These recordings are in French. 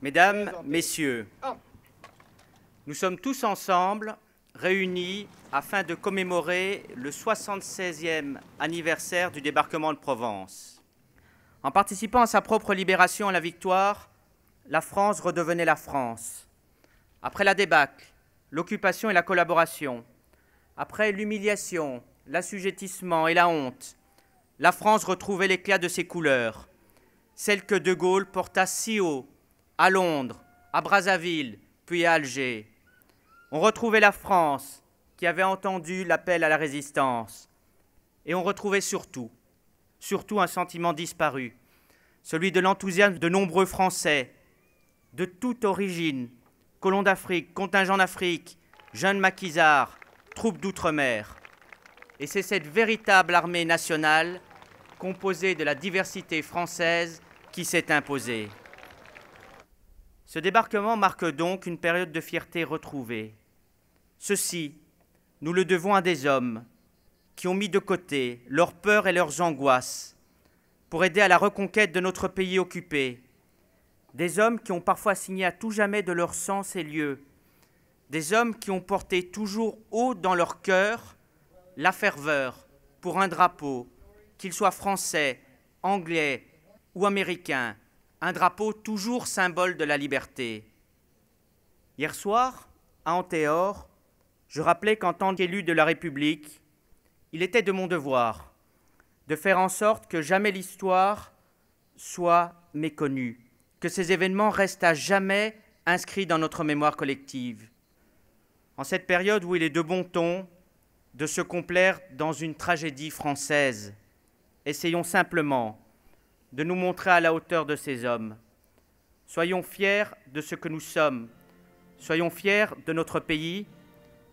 Mesdames, Messieurs, nous sommes tous ensemble réunis afin de commémorer le 76e anniversaire du débarquement de Provence. En participant à sa propre libération et à la victoire, la France redevenait la France. Après la débâcle, l'occupation et la collaboration, après l'humiliation, l'assujettissement et la honte, la France retrouvait l'éclat de ses couleurs, celle que De Gaulle porta si haut à Londres, à Brazzaville, puis à Alger. On retrouvait la France qui avait entendu l'appel à la résistance. Et on retrouvait surtout un sentiment disparu, celui de l'enthousiasme de nombreux Français, de toute origine, colons d'Afrique, contingents d'Afrique, jeunes maquisards, troupes d'outre-mer. Et c'est cette véritable armée nationale, composée de la diversité française, qui s'est imposée. Ce débarquement marque donc une période de fierté retrouvée. Ceci, nous le devons à des hommes qui ont mis de côté leurs peurs et leurs angoisses pour aider à la reconquête de notre pays occupé. Des hommes qui ont parfois signé à tout jamais de leur sang ces lieux. Des hommes qui ont porté toujours haut dans leur cœur la ferveur pour un drapeau, qu'il soit français, anglais ou américain, un drapeau toujours symbole de la liberté. Hier soir, à Antéor, je rappelais qu'en tant qu'élu de la République, il était de mon devoir de faire en sorte que jamais l'histoire soit méconnue, que ces événements restent à jamais inscrits dans notre mémoire collective. En cette période où il est de bon ton de se complaire dans une tragédie française, essayons simplement de nous montrer à la hauteur de ces hommes. Soyons fiers de ce que nous sommes, soyons fiers de notre pays,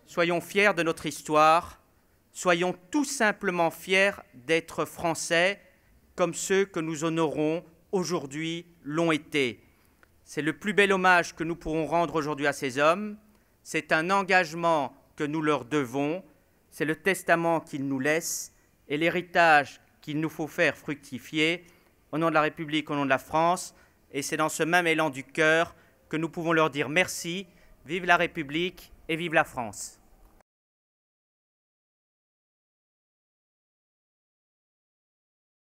soyons fiers de notre histoire, soyons tout simplement fiers d'être Français comme ceux que nous honorons aujourd'hui l'ont été. C'est le plus bel hommage que nous pourrons rendre aujourd'hui à ces hommes, c'est un engagement que nous leur devons, c'est le testament qu'ils nous laissent et l'héritage qu'il nous faut faire fructifier au nom de la République, au nom de la France, et c'est dans ce même élan du cœur que nous pouvons leur dire merci, vive la République et vive la France.